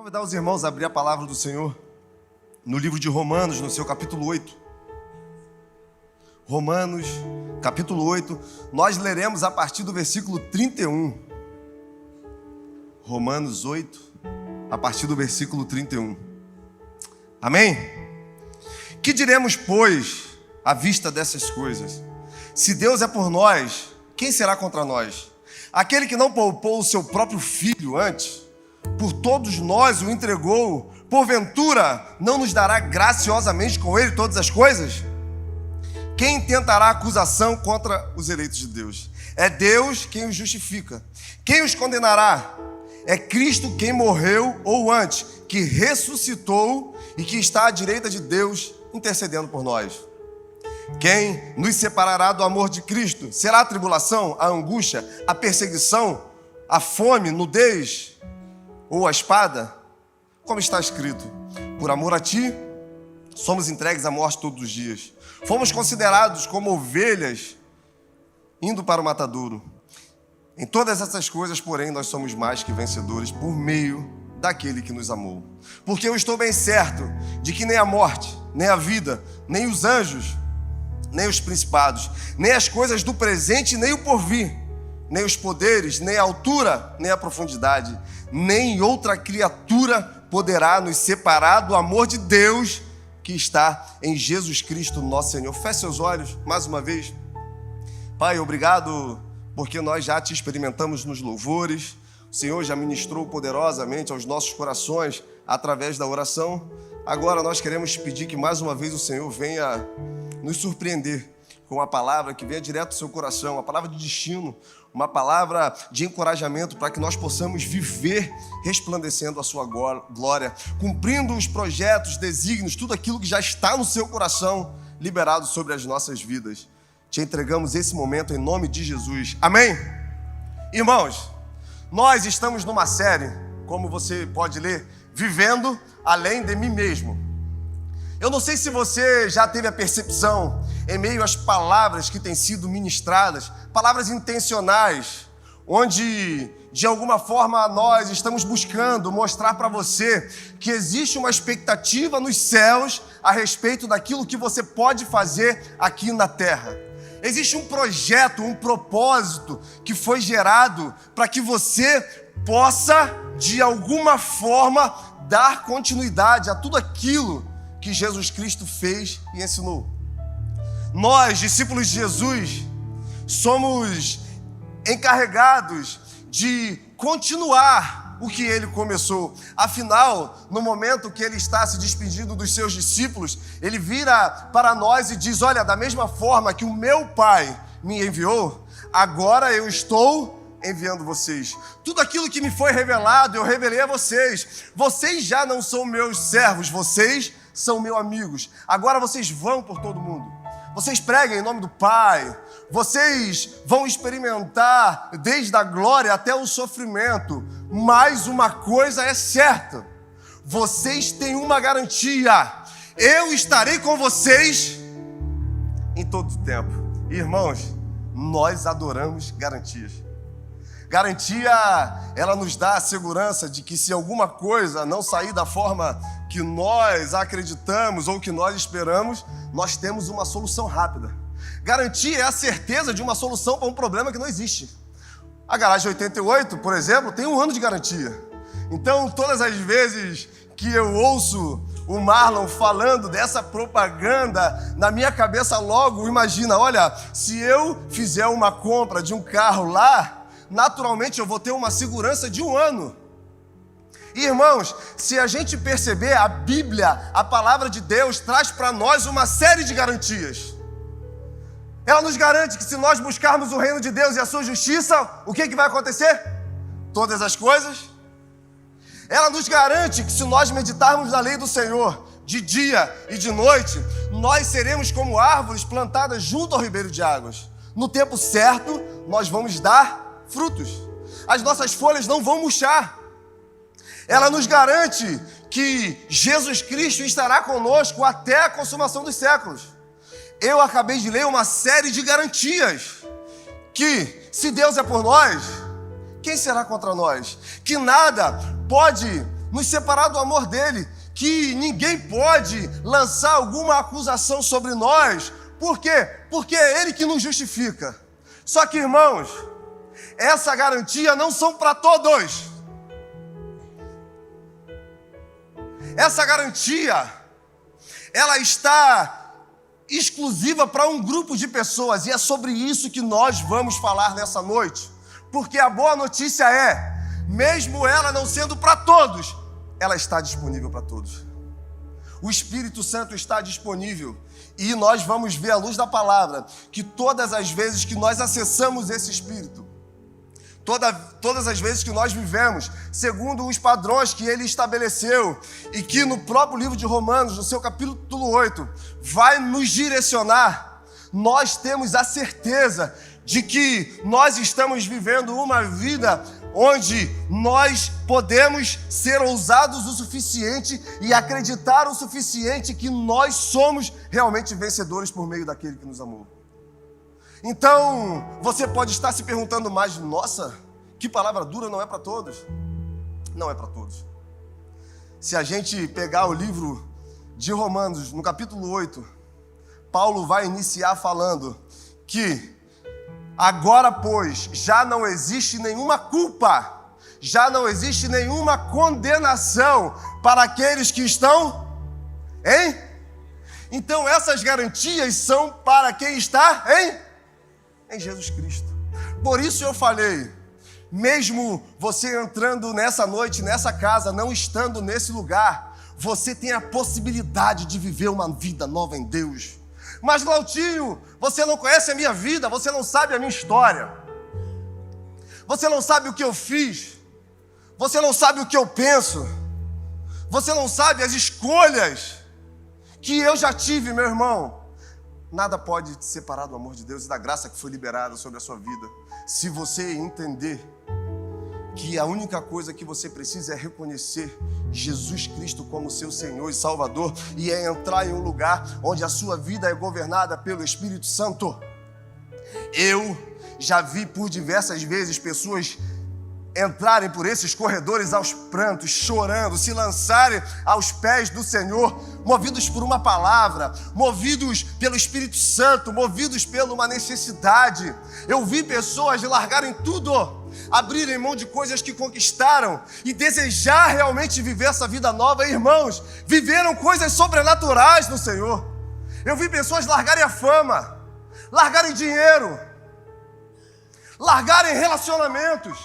Convidar os irmãos a abrir a palavra do Senhor no livro de Romanos, no seu capítulo 8. Romanos, capítulo 8, nós leremos a partir do versículo 31. Romanos 8, a partir do versículo 31. Amém? Que diremos, pois, à vista dessas coisas? Se Deus é por nós, quem será contra nós? Aquele que não poupou o seu próprio filho antes, por todos nós o entregou, porventura não nos dará graciosamente com ele todas as coisas? Quem tentará acusação contra os eleitos de Deus? É Deus quem os justifica. Quem os condenará? É Cristo quem morreu, ou antes, que ressuscitou e que está à direita de Deus, intercedendo por nós. Quem nos separará do amor de Cristo? Será a tribulação, a angústia, a perseguição, a fome, nudez ou a espada? Como está escrito: por amor a ti, somos entregues à morte todos os dias. Fomos considerados como ovelhas indo para o matadouro. Em todas essas coisas, porém, nós somos mais que vencedores por meio daquele que nos amou. Porque eu estou bem certo de que nem a morte, nem a vida, nem os anjos, nem os principados, nem as coisas do presente, nem o porvir, nem os poderes, nem a altura, nem a profundidade, nem outra criatura poderá nos separar do amor de Deus que está em Jesus Cristo, nosso Senhor. Feche seus olhos mais uma vez. Pai, obrigado porque nós já te experimentamos nos louvores. O Senhor já ministrou poderosamente aos nossos corações através da oração. Agora nós queremos te pedir que mais uma vez o Senhor venha nos surpreender com uma palavra que venha direto do seu coração, uma palavra de destino, uma palavra de encorajamento para que nós possamos viver resplandecendo a sua glória, cumprindo os projetos, desígnios, tudo aquilo que já está no seu coração, liberado sobre as nossas vidas. Te entregamos esse momento em nome de Jesus. Amém? Irmãos, nós estamos numa série, como você pode ler, Vivendo Além de Mim Mesmo. Eu não sei se você já teve a percepção, em meio às palavras que têm sido ministradas, palavras intencionais, onde de alguma forma nós estamos buscando mostrar para você que existe uma expectativa nos céus a respeito daquilo que você pode fazer aqui na terra. Existe um projeto, um propósito que foi gerado para que você possa, de alguma forma, dar continuidade a tudo aquilo que Jesus Cristo fez e ensinou. Nós, discípulos de Jesus, somos encarregados de continuar o que ele começou. Afinal, no momento que ele está se despedindo dos seus discípulos, ele vira para nós e diz: olha, da mesma forma que o meu Pai me enviou, agora eu estou enviando vocês. Tudo aquilo que me foi revelado, eu revelei a vocês. Vocês já não são meus servos, vocês são meus amigos. Agora vocês vão por todo mundo. Vocês pregam em nome do Pai. Vocês vão experimentar desde a glória até o sofrimento. Mas uma coisa é certa: vocês têm uma garantia. Eu estarei com vocês em todo o tempo. Irmãos, nós adoramos garantias. Garantia, ela nos dá a segurança de que se alguma coisa não sair da forma que nós acreditamos ou que nós esperamos, nós temos uma solução rápida. Garantia é a certeza de uma solução para um problema que não existe. A garagem 88, por exemplo, tem 1 ano de garantia. Então, todas as vezes que eu ouço o Marlon falando dessa propaganda, na minha cabeça logo imagina: olha, se eu fizer uma compra de um carro lá, naturalmente eu vou ter uma segurança de 1 ano. E, irmãos, se a gente perceber, a Bíblia, a palavra de Deus, traz para nós uma série de garantias. Ela nos garante que se nós buscarmos o reino de Deus e a sua justiça, o que vai acontecer? Todas as coisas. Ela nos garante que se nós meditarmos na lei do Senhor, de dia e de noite, nós seremos como árvores plantadas junto ao ribeiro de águas. No tempo certo, nós vamos dar frutos. As nossas folhas não vão murchar. Ela nos garante que Jesus Cristo estará conosco até a consumação dos séculos. Eu acabei de ler uma série de garantias que, se Deus é por nós, quem será contra nós? Que nada pode nos separar do amor dele, que ninguém pode lançar alguma acusação sobre nós. Por quê? Porque é ele que nos justifica. Só que, irmãos, essa garantia não são para todos. Essa garantia, ela está exclusiva para um grupo de pessoas, e é sobre isso que nós vamos falar nessa noite. Porque a boa notícia é, mesmo ela não sendo para todos, ela está disponível para todos. O Espírito Santo está disponível, e nós vamos ver à luz da palavra que todas as vezes que nós acessamos esse Espírito, todas as vezes que nós vivemos segundo os padrões que ele estabeleceu, e que no próprio livro de Romanos, no seu capítulo 8, vai nos direcionar, nós temos a certeza de que nós estamos vivendo uma vida onde nós podemos ser ousados o suficiente e acreditar o suficiente que nós somos realmente vencedores por meio daquele que nos amou. Então, você pode estar se perguntando mais, nossa, que palavra dura, não é para todos? Não é para todos. Se a gente pegar o livro de Romanos, no capítulo 8, Paulo vai iniciar falando que agora, pois, já não existe nenhuma culpa, já não existe nenhuma condenação para aqueles que estão Então essas garantias são para quem está em Jesus Cristo. Por isso eu falei, mesmo você entrando nessa noite, nessa casa, não estando nesse lugar, você tem a possibilidade de viver uma vida nova em Deus. Mas, Glautinho, você não conhece a minha vida, você não sabe a minha história. Você não sabe o que eu fiz. Você não sabe o que eu penso. Você não sabe as escolhas que eu já tive, meu irmão. Nada pode te separar do amor de Deus e da graça que foi liberada sobre a sua vida. Se você entender que a única coisa que você precisa é reconhecer Jesus Cristo como seu Senhor e Salvador, e é entrar em um lugar onde a sua vida é governada pelo Espírito Santo. Eu já vi por diversas vezes pessoas entrarem por esses corredores aos prantos, chorando, se lançarem aos pés do Senhor, movidos por uma palavra, movidos pelo Espírito Santo, movidos por uma necessidade. Eu vi pessoas largarem tudo, abrirem mão de coisas que conquistaram e desejar realmente viver essa vida nova. Irmãos, viveram coisas sobrenaturais no Senhor. Eu vi pessoas largarem a fama, largarem dinheiro, largarem relacionamentos,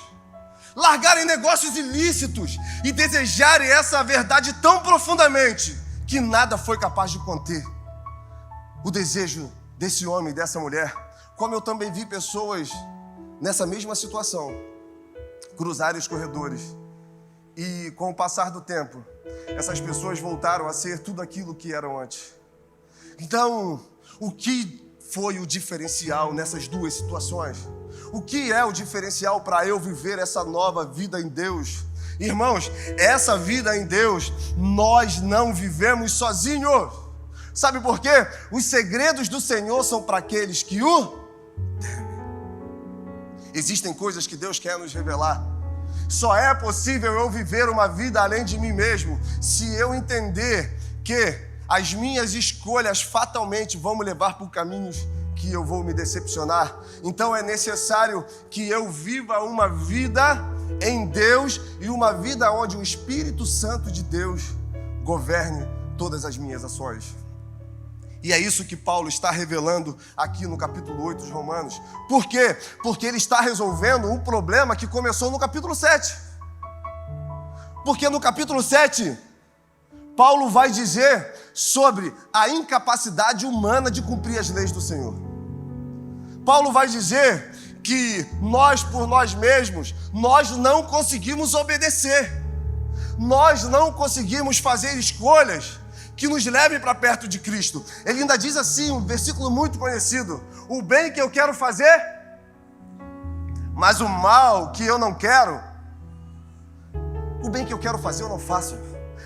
largarem negócios ilícitos e desejarem essa verdade tão profundamente que nada foi capaz de conter o desejo desse homem e dessa mulher. Como eu também vi pessoas nessa mesma situação cruzarem os corredores, e com o passar do tempo essas pessoas voltaram a ser tudo aquilo que eram antes. Então, o que foi o diferencial nessas duas situações? O que é o diferencial para eu viver essa nova vida em Deus? Irmãos, essa vida em Deus, nós não vivemos sozinhos. Sabe por quê? Os segredos do Senhor são para aqueles que o temem. Existem coisas que Deus quer nos revelar. Só é possível eu viver uma vida além de mim mesmo se eu entender que as minhas escolhas fatalmente vão me levar por caminhos que eu vou me decepcionar. Então é necessário que eu viva uma vida em Deus e uma vida onde o Espírito Santo de Deus governe todas as minhas ações. E é isso que Paulo está revelando aqui no capítulo 8 de Romanos. Por quê? Porque ele está resolvendo um problema que começou no capítulo 7. Porque no capítulo 7, Paulo vai dizer sobre a incapacidade humana de cumprir as leis do Senhor. Paulo vai dizer que nós, por nós mesmos, nós não conseguimos obedecer. Nós não conseguimos fazer escolhas que nos levem para perto de Cristo. Ele ainda diz assim, um versículo muito conhecido: o bem que eu quero fazer, mas o mal que eu não quero, o bem que eu quero fazer eu não faço,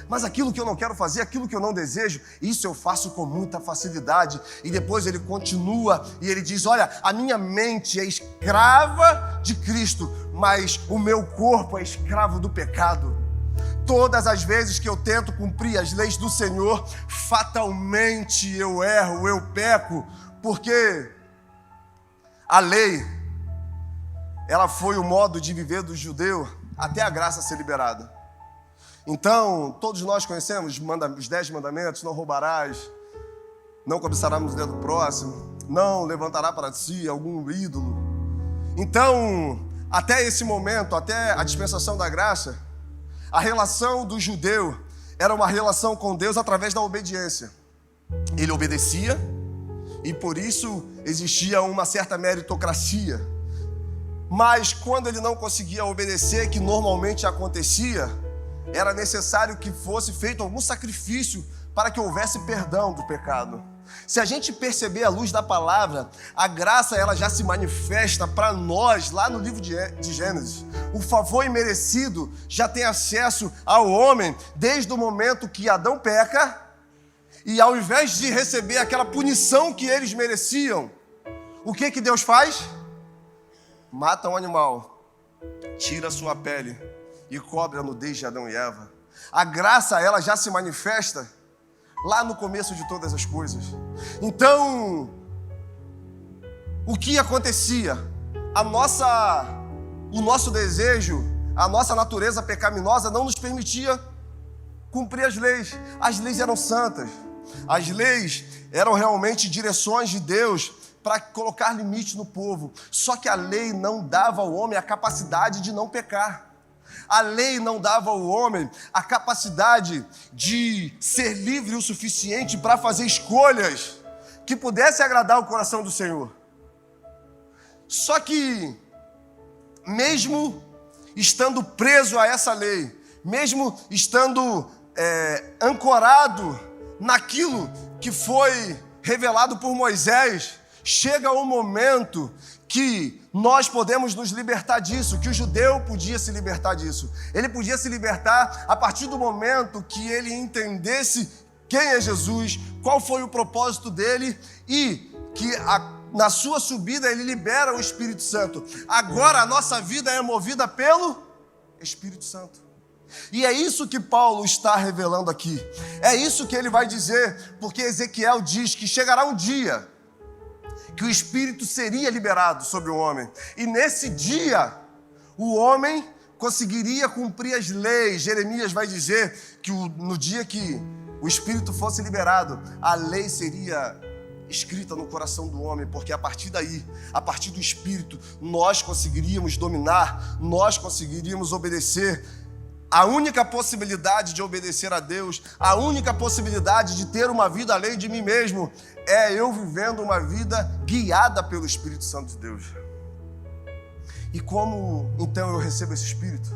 mas aquilo que eu não quero fazer, aquilo que eu não desejo, isso eu faço com muita facilidade. E depois ele continua e ele diz: olha, a minha mente é escrava de Cristo, mas o meu corpo é escravo do pecado. Todas as vezes que eu tento cumprir as leis do Senhor, fatalmente eu erro, eu peco, porque a lei, ela foi o modo de viver do judeu até a graça ser liberada. Então, todos nós conhecemos os 10 mandamentos: não roubarás, não cobiçarás o dedo do próximo, não levantará para si algum ídolo. Então, até esse momento, até a dispensação da graça, a relação do judeu era uma relação com Deus através da obediência. Ele obedecia e por isso existia uma certa meritocracia. Mas quando ele não conseguia obedecer, que normalmente acontecia, era necessário que fosse feito algum sacrifício para que houvesse perdão do pecado. Se a gente perceber à luz da palavra, a graça ela já se manifesta para nós lá no livro de Gênesis. O favor imerecido já tem acesso ao homem desde o momento que Adão peca, e ao invés de receber aquela punição que eles mereciam, o que Deus faz? Mata um animal, tira a sua pele e cobre a nudez de Adão e Eva. A graça ela já se manifesta lá no começo de todas as coisas. Então, o que acontecia? O nosso desejo, a nossa natureza pecaminosa não nos permitia cumprir as leis. As leis eram santas. As leis eram realmente direções de Deus para colocar limite no povo. Só que a lei não dava ao homem a capacidade de não pecar. A lei não dava ao homem a capacidade de ser livre o suficiente para fazer escolhas que pudessem agradar o coração do Senhor. Só que, mesmo estando preso a essa lei, mesmo estando ancorado naquilo que foi revelado por Moisés, chega um momento que nós podemos nos libertar disso, que o judeu podia se libertar disso. Ele podia se libertar a partir do momento que ele entendesse quem é Jesus, qual foi o propósito dele e que na sua subida ele libera o Espírito Santo. Agora a nossa vida é movida pelo Espírito Santo. E é isso que Paulo está revelando aqui. É isso que ele vai dizer, porque Ezequiel diz que chegará um dia que o Espírito seria liberado sobre o homem. E nesse dia, o homem conseguiria cumprir as leis. Jeremias vai dizer que no dia que o Espírito fosse liberado, a lei seria escrita no coração do homem, porque a partir daí, a partir do Espírito, nós conseguiríamos dominar, nós conseguiríamos obedecer. A única possibilidade de obedecer a Deus, a única possibilidade de ter uma vida além de mim mesmo, é eu vivendo uma vida guiada pelo Espírito Santo de Deus. E como então eu recebo esse Espírito?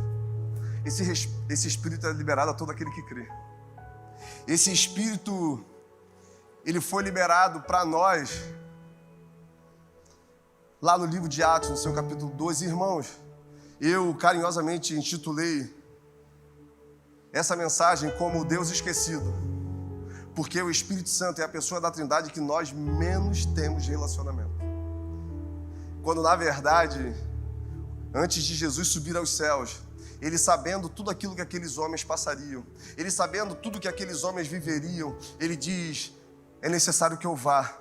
Esse Espírito é liberado a todo aquele que crê. Esse Espírito, ele foi liberado para nós lá no livro de Atos, no seu capítulo 2. Irmãos, eu carinhosamente intitulei essa mensagem como Deus esquecido, porque o Espírito Santo é a pessoa da Trindade que nós menos temos relacionamento. Quando na verdade, antes de Jesus subir aos céus, ele sabendo tudo aquilo que aqueles homens passariam, ele sabendo tudo que aqueles homens viveriam, ele diz: é necessário que eu vá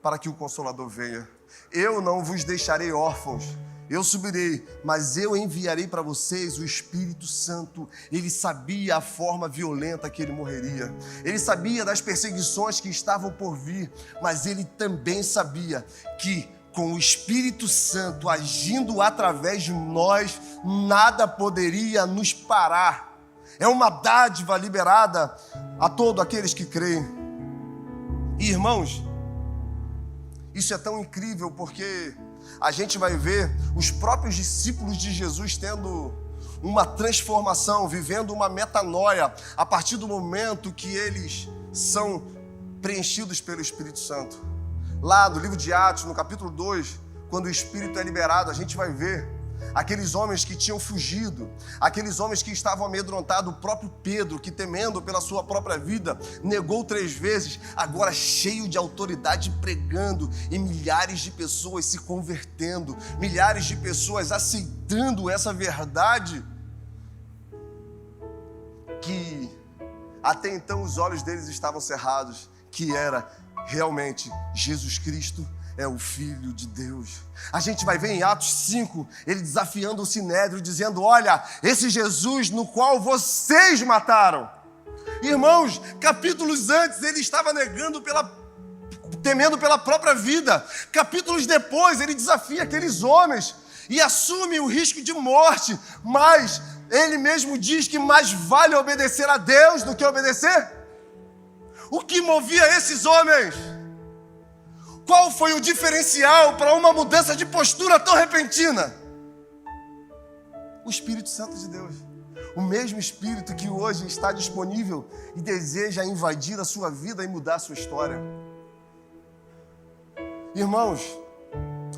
para que o Consolador venha. Eu não vos deixarei órfãos, eu subirei, mas eu enviarei para vocês o Espírito Santo. Ele sabia a forma violenta que ele morreria. Ele sabia das perseguições que estavam por vir, mas ele também sabia que com o Espírito Santo agindo através de nós, nada poderia nos parar. É uma dádiva liberada a todos aqueles que creem. E, irmãos, isso é tão incrível porque a gente vai ver os próprios discípulos de Jesus tendo uma transformação, vivendo uma metanoia a partir do momento que eles são preenchidos pelo Espírito Santo. Lá no livro de Atos, no capítulo 2, quando o Espírito é liberado, a gente vai ver aqueles homens que tinham fugido, aqueles homens que estavam amedrontados, o próprio Pedro, que temendo pela sua própria vida, negou 3 vezes, agora cheio de autoridade pregando, e milhares de pessoas se convertendo, milhares de pessoas aceitando essa verdade. que até então os olhos deles estavam cerrados, que era realmente Jesus Cristo é o Filho de Deus. A gente vai ver em Atos 5, ele desafiando o Sinédrio, dizendo: olha, esse Jesus no qual vocês mataram. Irmãos, capítulos antes ele estava temendo pela própria vida. Capítulos depois ele desafia aqueles homens e assume o risco de morte, mas ele mesmo diz que mais vale obedecer a Deus do que obedecer. O que movia esses homens? Qual foi o diferencial para uma mudança de postura tão repentina? O Espírito Santo de Deus. O mesmo Espírito que hoje está disponível e deseja invadir a sua vida e mudar a sua história. Irmãos,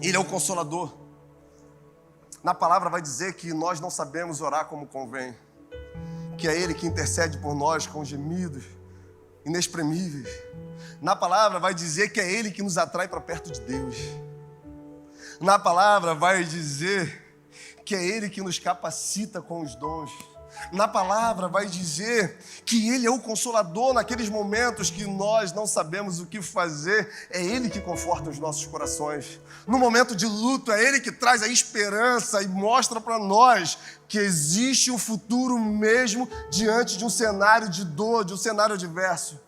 Ele é o Consolador. Na palavra vai dizer que nós não sabemos orar como convém, que é Ele que intercede por nós com gemidos inexprimíveis. Na palavra vai dizer que é Ele que nos atrai para perto de Deus. Na palavra vai dizer que é Ele que nos capacita com os dons. Na palavra vai dizer que Ele é o Consolador naqueles momentos que nós não sabemos o que fazer. É Ele que conforta os nossos corações. No momento de luto, é Ele que traz a esperança e mostra para nós que existe um futuro mesmo diante de um cenário de dor, de um cenário adverso.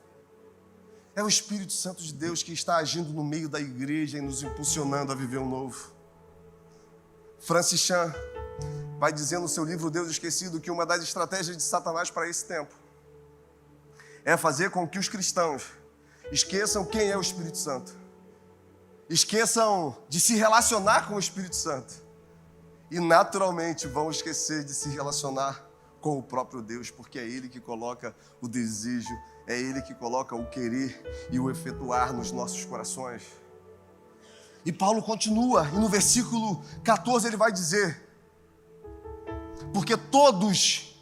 É o Espírito Santo de Deus que está agindo no meio da igreja e nos impulsionando a viver o novo. Francis Chan vai dizer no seu livro Deus Esquecido que uma das estratégias de Satanás para esse tempo é fazer com que os cristãos esqueçam quem é o Espírito Santo, esqueçam de se relacionar com o Espírito Santo e naturalmente vão esquecer de se relacionar com o próprio Deus, porque é Ele que coloca o desejo, é Ele que coloca o querer e o efetuar nos nossos corações. E Paulo continua, e no versículo 14 ele vai dizer: porque todos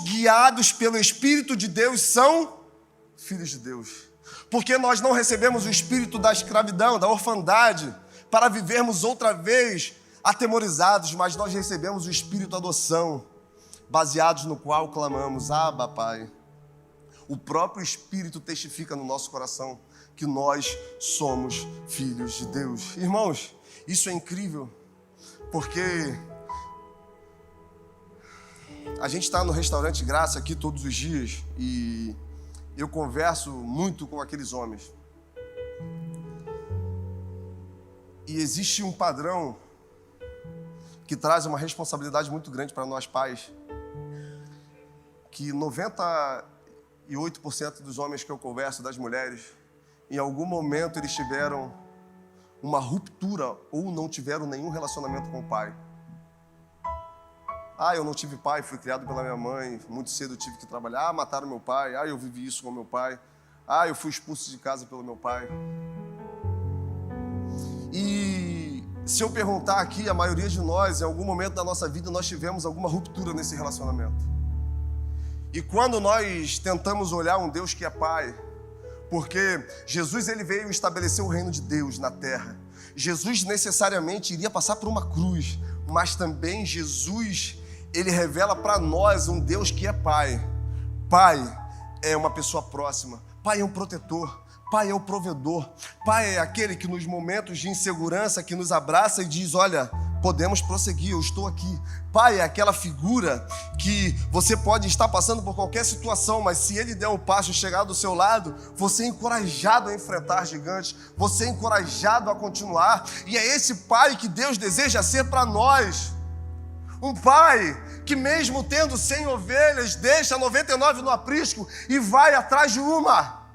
guiados pelo Espírito de Deus são filhos de Deus. Porque nós não recebemos o espírito da escravidão, da orfandade, para vivermos outra vez atemorizados, mas nós recebemos o espírito da adoção, baseados no qual clamamos: Abba, Pai. O próprio Espírito testifica no nosso coração que nós somos filhos de Deus. Irmãos, isso é incrível, porque a gente está no restaurante Graça aqui todos os dias e eu converso muito com aqueles homens. E existe um padrão que traz uma responsabilidade muito grande para nós pais, que 98% dos homens que eu converso, das mulheres, em algum momento eles tiveram uma ruptura ou não tiveram nenhum relacionamento com o pai. Eu não tive pai, fui criado pela minha mãe, muito cedo eu tive que trabalhar. Mataram meu pai, eu vivi isso com meu pai. Eu fui expulso de casa pelo meu pai. E se eu perguntar aqui, a maioria de nós, em algum momento da nossa vida, nós tivemos alguma ruptura nesse relacionamento. E quando nós tentamos olhar um Deus que é Pai, porque Jesus ele veio estabelecer o reino de Deus na terra. Jesus necessariamente iria passar por uma cruz, mas também Jesus, ele revela para nós um Deus que é Pai. Pai é uma pessoa próxima, Pai é um protetor, Pai é o provedor, Pai é aquele que nos momentos de insegurança, que nos abraça e diz: olha, podemos prosseguir, eu estou aqui. Pai é aquela figura que você pode estar passando por qualquer situação, mas se Ele der um passo e chegar do seu lado, você é encorajado a enfrentar gigantes, você é encorajado a continuar. E é esse Pai que Deus deseja ser para nós. Um Pai que mesmo tendo 100 ovelhas, deixa 99 no aprisco e vai atrás de uma.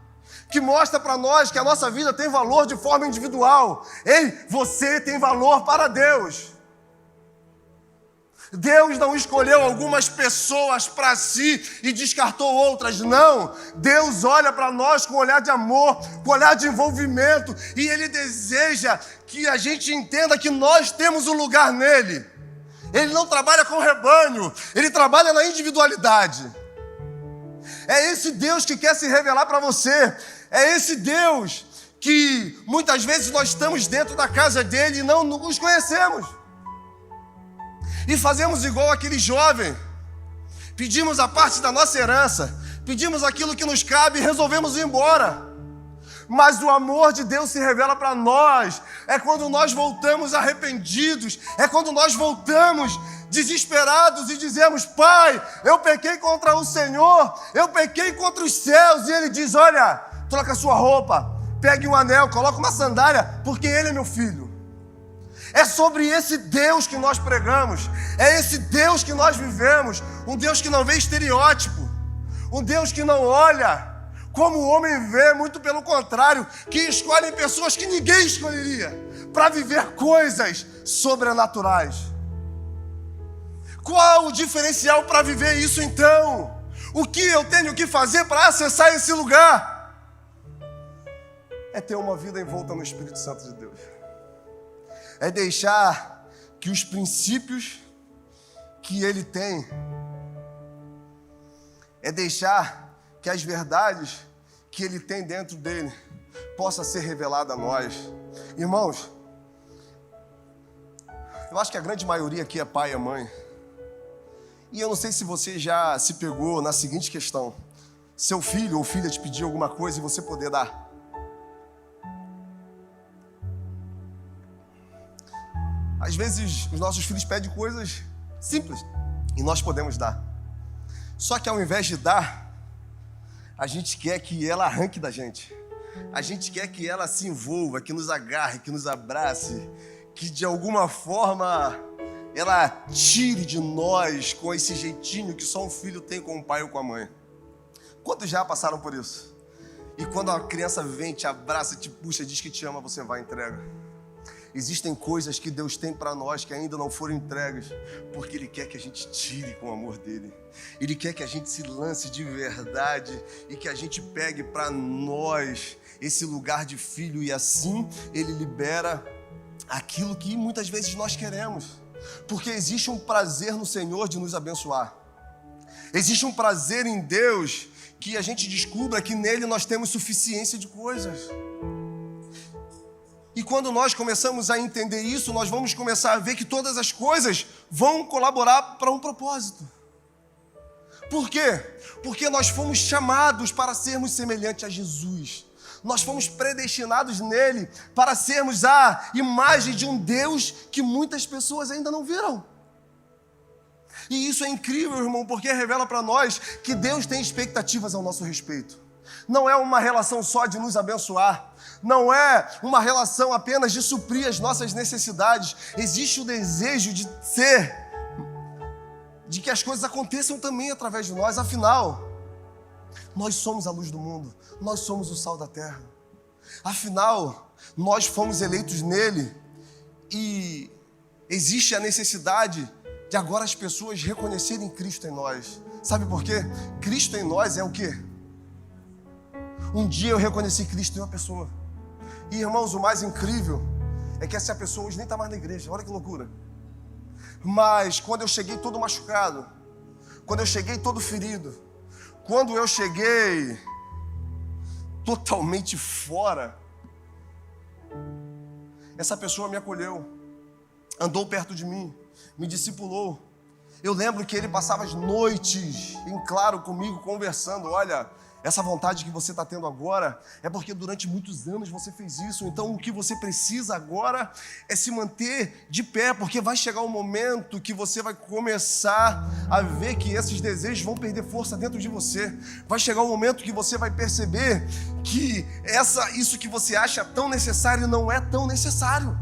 Que mostra para nós que a nossa vida tem valor de forma individual. Ei, você tem valor para Deus. Deus não escolheu algumas pessoas para si e descartou outras, não. Deus olha para nós com um olhar de amor, com um olhar de envolvimento, e Ele deseja que a gente entenda que nós temos um lugar nele. Ele não trabalha com rebanho, Ele trabalha na individualidade. É esse Deus que quer se revelar para você. É esse Deus que muitas vezes nós estamos dentro da casa dele e não nos conhecemos. E fazemos igual aquele jovem pedimos a parte da nossa herança, pedimos aquilo que nos cabe e resolvemos ir embora. Mas o amor de Deus se revela para nós, é quando nós voltamos arrependidos, é quando nós voltamos desesperados e dizemos: Pai, eu pequei contra o Senhor, eu pequei contra os céus. E Ele diz: olha, troca a sua roupa, pegue um anel, coloque uma sandália, porque Ele é meu filho. É sobre esse Deus que nós pregamos, é esse Deus que nós vivemos, um Deus que não vê estereótipo, um Deus que não olha como o homem vê, muito pelo contrário, que escolhe pessoas que ninguém escolheria para viver coisas sobrenaturais. Qual o diferencial para viver isso então? O que eu tenho que fazer para acessar esse lugar? É ter uma vida envolta no Espírito Santo de Deus. É deixar que os princípios que Ele tem, é deixar que as verdades que Ele tem dentro dele possa ser revelada a nós. Irmãos, eu acho que a grande maioria aqui é pai e mãe. E eu não sei se você já se pegou na seguinte questão: seu filho ou filha te pedir alguma coisa e você poder dar. Às vezes os nossos filhos pedem coisas simples e nós podemos dar. Só que ao invés de dar, a gente quer que ela arranque da gente. A gente quer que ela se envolva, que nos agarre, que nos abrace, que de alguma forma ela tire de nós com esse jeitinho que só um filho tem com o pai ou com a mãe. Quantos já passaram por isso? E quando a criança vem, te abraça, te puxa, diz que te ama, você vai e entrega. Existem coisas que Deus tem para nós que ainda não foram entregues, porque Ele quer que a gente tire com o amor dEle. Ele quer que a gente se lance de verdade e que a gente pegue para nós esse lugar de filho, e assim Ele libera aquilo que muitas vezes nós queremos. Porque existe um prazer no Senhor de nos abençoar. Existe um prazer em Deus que a gente descubra que nele nós temos suficiência de coisas. E quando nós começamos a entender isso, nós vamos começar a ver que todas as coisas vão colaborar para um propósito. Por quê? Porque nós fomos chamados para sermos semelhantes a Jesus. Nós fomos predestinados nele para sermos a imagem de um Deus que muitas pessoas ainda não viram. E isso é incrível, irmão, porque revela para nós que Deus tem expectativas ao nosso respeito. Não é uma relação só de nos abençoar. Não é uma relação apenas de suprir as nossas necessidades. Existe o desejo de que as coisas aconteçam também através de nós. Afinal, nós somos a luz do mundo. Nós somos o sal da terra. Afinal, nós fomos eleitos nele. E existe a necessidade de agora as pessoas reconhecerem Cristo em nós. Sabe por quê? Cristo em nós é o quê? Um dia eu reconheci Cristo em uma pessoa. E, irmãos, o mais incrível é que essa pessoa hoje nem está mais na igreja. Olha que loucura. Mas quando eu cheguei todo machucado, quando eu cheguei todo ferido, quando eu cheguei totalmente fora, essa pessoa me acolheu, andou perto de mim, me discipulou. Eu lembro que ele passava as noites em claro comigo, conversando. Olha, essa vontade que você está tendo agora é porque durante muitos anos você fez isso. Então o que você precisa agora é se manter de pé, porque vai chegar um momento que você vai começar a ver que esses desejos vão perder força dentro de você. Vai chegar um momento que você vai perceber que isso que você acha tão necessário não é tão necessário.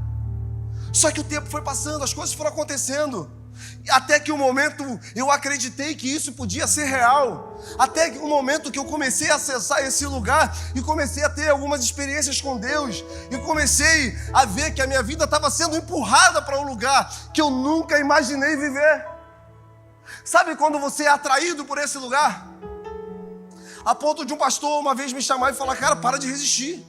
Só que o tempo foi passando, as coisas foram acontecendo. Até que um momento eu acreditei que isso podia ser real. Até que um momento que eu comecei a acessar esse lugar e comecei a ter algumas experiências com Deus. E comecei a ver que a minha vida estava sendo empurrada para um lugar que eu nunca imaginei viver. Sabe quando você é atraído por esse lugar? A ponto de um pastor uma vez me chamar e falar: cara, para de resistir.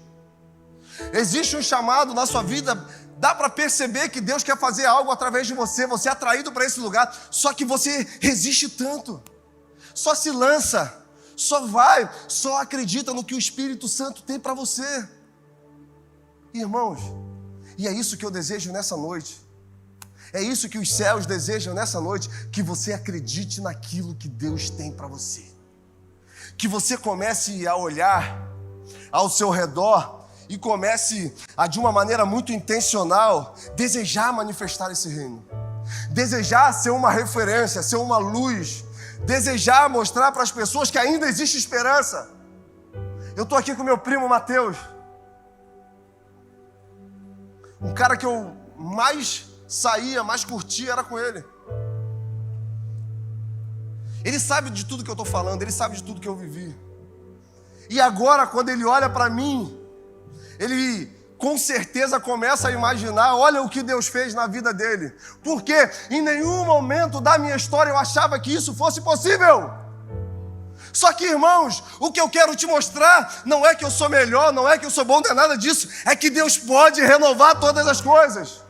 Existe um chamado na sua vida. Dá para perceber que Deus quer fazer algo através de você. Você é atraído para esse lugar, só que você resiste tanto. Só se lança, só vai, só acredita no que o Espírito Santo tem para você. Irmãos, e é isso que eu desejo nessa noite. É isso que os céus desejam nessa noite, que você acredite naquilo que Deus tem para você. Que você comece a olhar ao seu redor e comece a, de uma maneira muito intencional, desejar manifestar esse reino. Desejar ser uma referência, ser uma luz. Desejar mostrar para as pessoas que ainda existe esperança. Eu estou aqui com meu primo Mateus. Um cara que eu mais saía, mais curtia, era com ele. Ele sabe de tudo que eu estou falando, ele sabe de tudo que eu vivi. E agora, quando ele olha para mim, ele com certeza começa a imaginar, olha o que Deus fez na vida dele. Porque em nenhum momento da minha história eu achava que isso fosse possível. Só que, irmãos, o que eu quero te mostrar não é que eu sou melhor, não é que eu sou bom, não é nada disso. É que Deus pode renovar todas as coisas.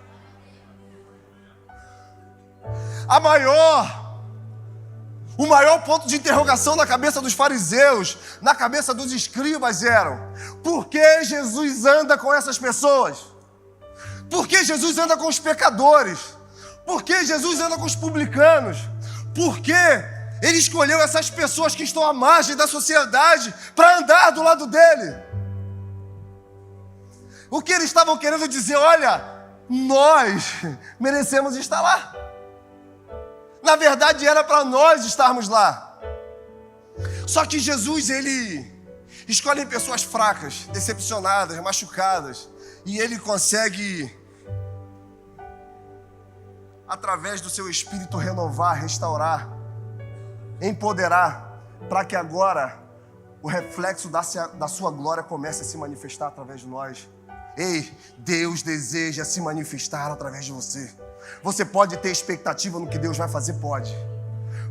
O maior ponto de interrogação na cabeça dos fariseus, na cabeça dos escribas eram: por que Jesus anda com essas pessoas? Por que Jesus anda com os pecadores? Por que Jesus anda com os publicanos? Por que Ele escolheu essas pessoas que estão à margem da sociedade para andar do lado dele? O que eles estavam querendo dizer? Olha, nós merecemos estar lá. Na verdade, era para nós estarmos lá. Só que Jesus, ele escolhe pessoas fracas, decepcionadas, machucadas. E ele consegue, através do seu Espírito, renovar, restaurar, empoderar, para que agora o reflexo da sua glória comece a se manifestar através de nós. Ei, Deus deseja se manifestar através de você. Você pode ter expectativa no que Deus vai fazer? Pode.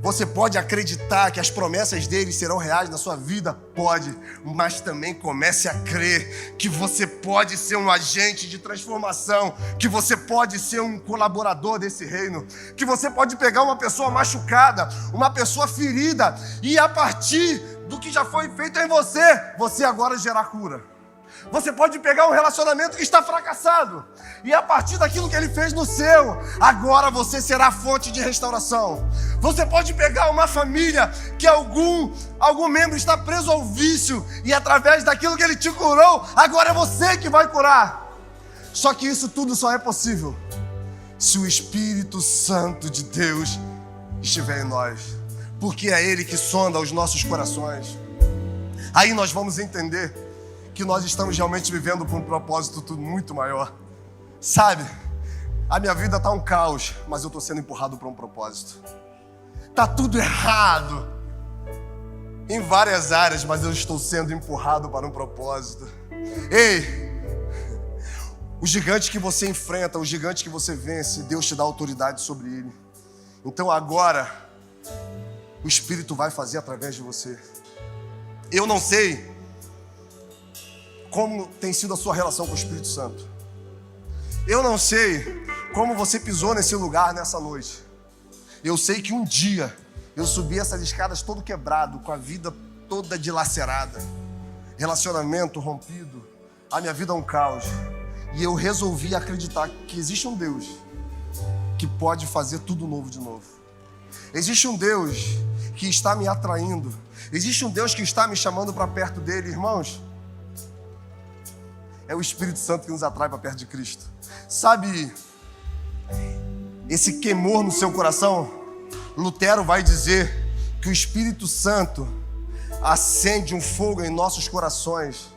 Você pode acreditar que as promessas dele serão reais na sua vida? Pode. Mas também comece a crer que você pode ser um agente de transformação, que você pode ser um colaborador desse reino, que você pode pegar uma pessoa machucada, uma pessoa ferida, e a partir do que já foi feito em você, você agora gerar cura. Você pode pegar um relacionamento que está fracassado e a partir daquilo que ele fez no seu, agora você será fonte de restauração. Você pode pegar uma família que algum membro está preso ao vício e através daquilo que ele te curou, agora é você que vai curar. Só que isso tudo só é possível se o Espírito Santo de Deus estiver em nós, porque é Ele que sonda os nossos corações. Aí nós vamos entender que nós estamos realmente vivendo por um propósito tudo muito maior. Sabe, a minha vida está um caos, mas eu estou sendo empurrado para um propósito. Está tudo errado em várias áreas, mas eu estou sendo empurrado para um propósito. Ei, o gigante que você enfrenta, o gigante que você vence, Deus te dá autoridade sobre ele. Então agora, o Espírito vai fazer através de você. Eu não sei como tem sido a sua relação com o Espírito Santo. Eu não sei como você pisou nesse lugar nessa noite. Eu sei que um dia eu subi essas escadas todo quebrado, com a vida toda dilacerada, relacionamento rompido, a minha vida é um caos. E eu resolvi acreditar que existe um Deus que pode fazer tudo novo de novo. Existe um Deus que está me atraindo. Existe um Deus que está me chamando para perto dele, irmãos. É o Espírito Santo que nos atrai para perto de Cristo. Sabe, esse queimor no seu coração, Lutero vai dizer que o Espírito Santo acende um fogo em nossos corações.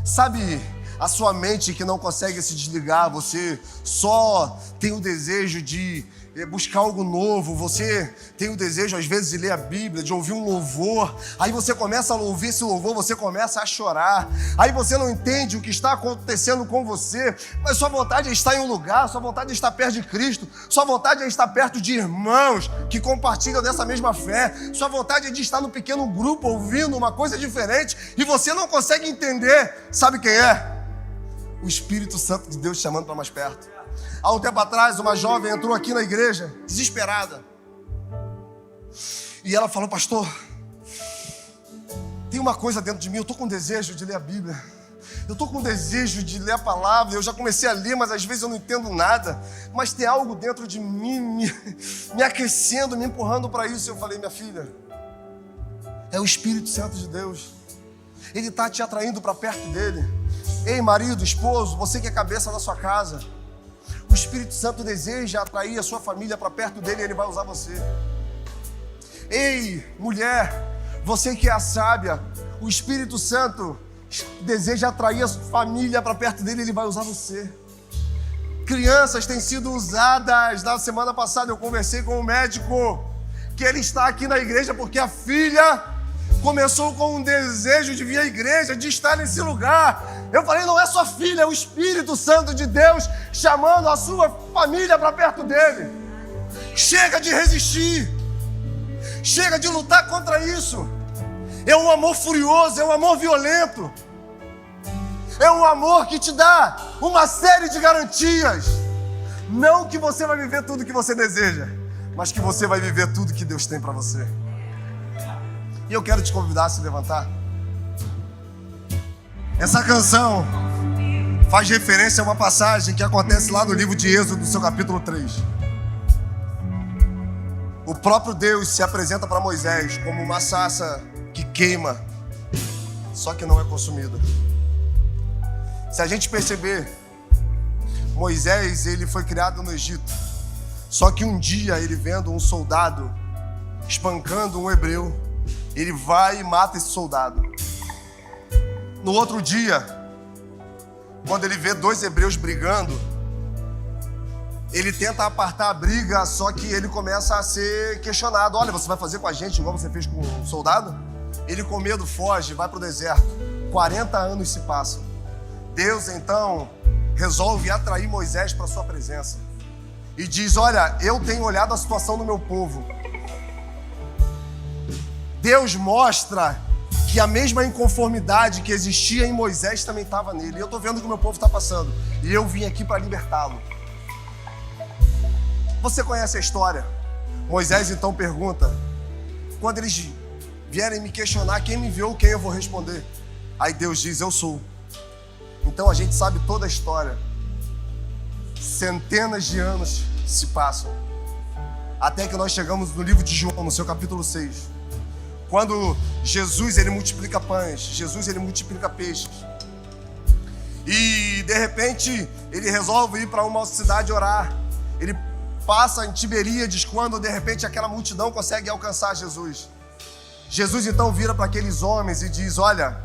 Sabe, a sua mente que não consegue se desligar, você só tem o desejo de buscar algo novo, você tem o desejo às vezes de ler a Bíblia, de ouvir um louvor, aí você começa a ouvir esse louvor, você começa a chorar, aí você não entende o que está acontecendo com você, mas sua vontade é estar em um lugar, sua vontade é estar perto de Cristo, sua vontade é estar perto de irmãos que compartilham dessa mesma fé, sua vontade é de estar no pequeno grupo ouvindo uma coisa diferente e você não consegue entender. Sabe quem é? O Espírito Santo de Deus te chamando para mais perto. Há um tempo atrás, uma jovem entrou aqui na igreja, desesperada. E ela falou: pastor, tem uma coisa dentro de mim, eu estou com desejo de ler a Bíblia. Eu estou com desejo de ler a palavra, eu já comecei a ler, mas às vezes eu não entendo nada. Mas tem algo dentro de mim me aquecendo, me empurrando para isso. Eu falei, minha filha, é o Espírito Santo de Deus. Ele está te atraindo para perto dele. Ei, marido, esposo, você que é cabeça da sua casa, o Espírito Santo deseja atrair a sua família para perto dele e ele vai usar você. Ei, mulher, você que é a sábia, o Espírito Santo deseja atrair a sua família para perto dele e ele vai usar você. Crianças têm sido usadas. Na semana passada eu conversei com um médico que ele está aqui na igreja porque a filha começou com um desejo de vir à igreja, de estar nesse lugar. Eu falei, não é sua filha, é o Espírito Santo de Deus chamando a sua família para perto dele. Chega de resistir. Chega de lutar contra isso. É um amor furioso, é um amor violento. É um amor que te dá uma série de garantias. Não que você vai viver tudo que você deseja, mas que você vai viver tudo que Deus tem para você. E eu quero te convidar a se levantar. Essa canção faz referência a uma passagem que acontece lá no livro de Êxodo, no seu capítulo 3. O próprio Deus se apresenta para Moisés como uma sarça que queima, só que não é consumida. Se a gente perceber, Moisés, ele foi criado no Egito. Só que um dia, ele vendo um soldado espancando um hebreu, ele vai e mata esse soldado. No outro dia, quando ele vê dois hebreus brigando, ele tenta apartar a briga, só que ele começa a ser questionado. Olha, você vai fazer com a gente igual você fez com o soldado? Ele com medo foge, vai para o deserto. 40 anos se passam. Deus então resolve atrair Moisés para sua presença. E diz, olha, eu tenho olhado a situação do meu povo. Deus mostra que a mesma inconformidade que existia em Moisés também estava nele. E eu estou vendo o que o meu povo está passando. E eu vim aqui para libertá-lo. Você conhece a história? Moisés então pergunta, quando eles vierem me questionar, quem me enviou, quem eu vou responder? Aí Deus diz, eu sou. Então a gente sabe toda a história. Centenas de anos se passam, até que nós chegamos no livro de João, no seu capítulo 6. Quando Jesus, ele multiplica pães, Jesus, ele multiplica peixes. E de repente, ele resolve ir para uma cidade orar. Ele passa em Tiberíades, quando de repente aquela multidão consegue alcançar Jesus. Jesus então vira para aqueles homens e diz, olha,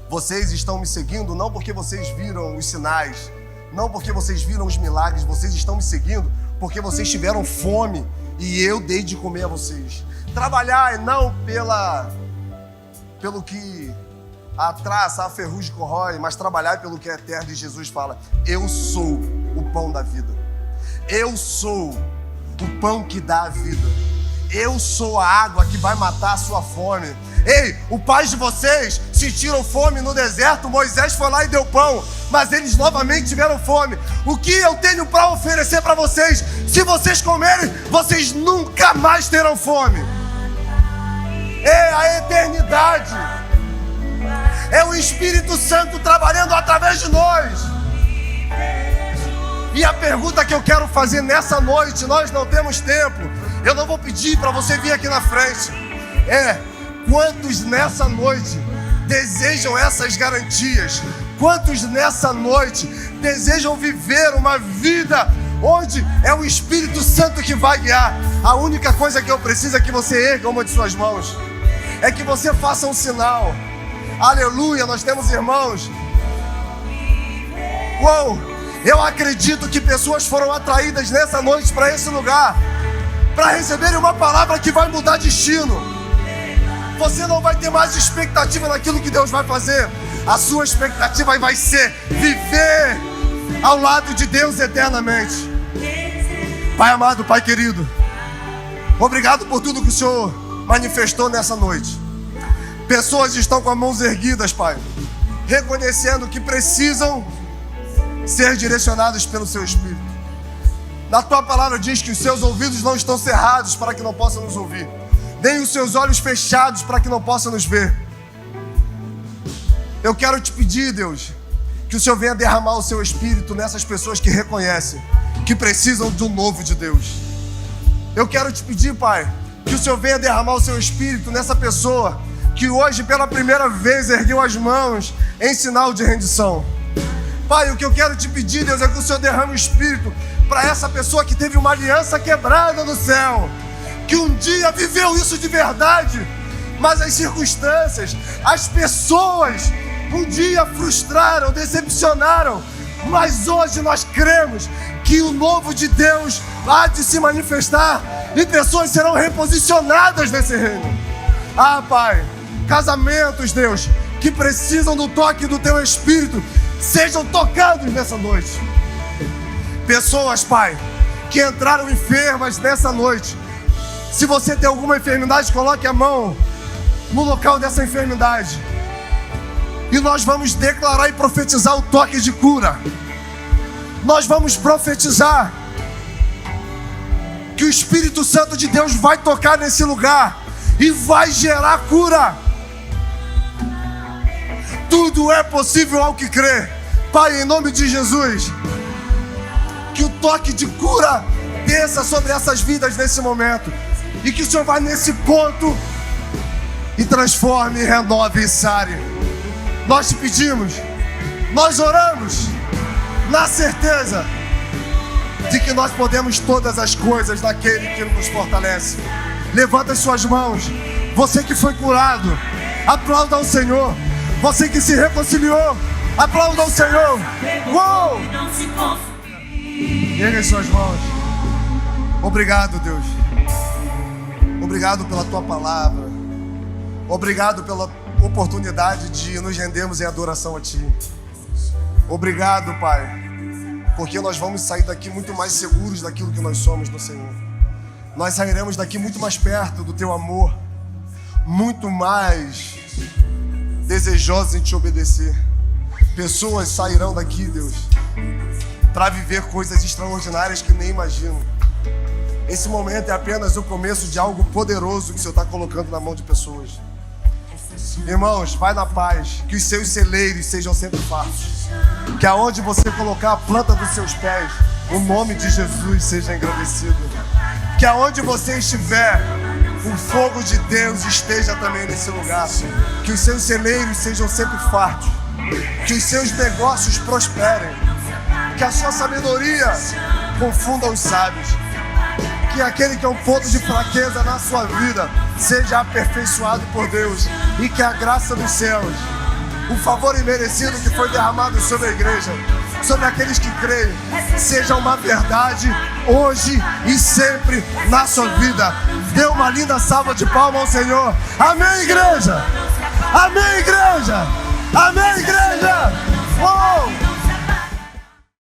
vocês estão me seguindo não porque vocês viram os sinais, não porque vocês viram os milagres, vocês estão me seguindo porque vocês tiveram fome e eu dei de comer a vocês. Trabalhar não pelo que a traça, a ferrugem corrói, mas trabalhar pelo que é eterno. E Jesus fala, eu sou o pão da vida. Eu sou o pão que dá a vida. Eu sou a água que vai matar a sua fome. Ei, o pai de vocês sentiram fome no deserto, Moisés foi lá e deu pão, mas eles novamente tiveram fome. O que eu tenho para oferecer para vocês? Se vocês comerem, vocês nunca mais terão fome. É a eternidade. É o Espírito Santo trabalhando através de nós. E a pergunta que eu quero fazer nessa noite, nós não temos tempo, eu não vou pedir para você vir aqui na frente. Quantos nessa noite desejam essas garantias? Quantos nessa noite desejam viver uma vida onde é o Espírito Santo que vai guiar? A única coisa que eu preciso é que você erga uma de suas mãos. É que você faça um sinal. Aleluia, nós temos irmãos. Uou, eu acredito que pessoas foram atraídas nessa noite para esse lugar, para receberem uma palavra que vai mudar destino. Você não vai ter mais expectativa naquilo que Deus vai fazer. A sua expectativa vai ser viver ao lado de Deus eternamente. Pai amado, Pai querido, obrigado por tudo que o Senhor manifestou nessa noite. Pessoas estão com as mãos erguidas, Pai, reconhecendo que precisam ser direcionadas pelo Seu Espírito. Na Tua palavra diz que os seus ouvidos não estão cerrados para que não possam nos ouvir, nem os seus olhos fechados para que não possam nos ver. Eu quero te pedir, Deus, que o Senhor venha derramar o seu Espírito nessas pessoas que reconhecem, que precisam de um novo de Deus. Eu quero te pedir, Pai, que o Senhor venha derramar o seu Espírito nessa pessoa que hoje pela primeira vez ergueu as mãos em sinal de rendição. Pai, o que eu quero te pedir, Deus, é que o Senhor derrame o Espírito para essa pessoa que teve uma aliança quebrada no céu, que um dia viveu isso de verdade, mas as circunstâncias, as pessoas, um dia frustraram, decepcionaram, mas hoje nós cremos que o novo de Deus há de se manifestar e pessoas serão reposicionadas nesse reino. Ah, Pai, casamentos, Deus, que precisam do toque do Teu Espírito, sejam tocados nessa noite. Pessoas, Pai, que entraram enfermas nessa noite, se você tem alguma enfermidade, coloque a mão no local dessa enfermidade. E nós vamos declarar e profetizar o toque de cura. Nós vamos profetizar que o Espírito Santo de Deus vai tocar nesse lugar e vai gerar cura. Tudo é possível ao que crê. Pai, em nome de Jesus, que o toque de cura desça sobre essas vidas nesse momento, e que o Senhor vá nesse ponto e transforme, renove e sare. Nós te pedimos, nós oramos na certeza de que nós podemos todas as coisas naquele que nos fortalece. Levanta as suas mãos. Você que foi curado, aplauda ao Senhor. Você que se reconciliou, aplauda ao Senhor. Uou! Ergue as suas mãos. Obrigado, Deus. Obrigado pela Tua palavra. Obrigado pela oportunidade de nos rendermos em adoração a Ti. Obrigado, Pai, porque nós vamos sair daqui muito mais seguros daquilo que nós somos no Senhor. Nós sairemos daqui muito mais perto do Teu amor, muito mais desejosos em Te obedecer. Pessoas sairão daqui, Deus, para viver coisas extraordinárias que nem imaginam. Esse momento é apenas o começo de algo poderoso que o Senhor está colocando na mão de pessoas. Irmãos, vai na paz, que os seus celeiros sejam sempre fartos, que aonde você colocar a planta dos seus pés, o nome de Jesus seja engrandecido, que aonde você estiver, o fogo de Deus esteja também nesse lugar, que os seus celeiros sejam sempre fartos, que os seus negócios prosperem, que a sua sabedoria confunda os sábios, que aquele que é um ponto de fraqueza na sua vida seja aperfeiçoado por Deus, e que a graça dos céus, o favor imerecido que foi derramado sobre a igreja, sobre aqueles que creem, seja uma verdade hoje e sempre na sua vida. Dê uma linda salva de palmas ao Senhor. Amém, igreja? Amém, igreja?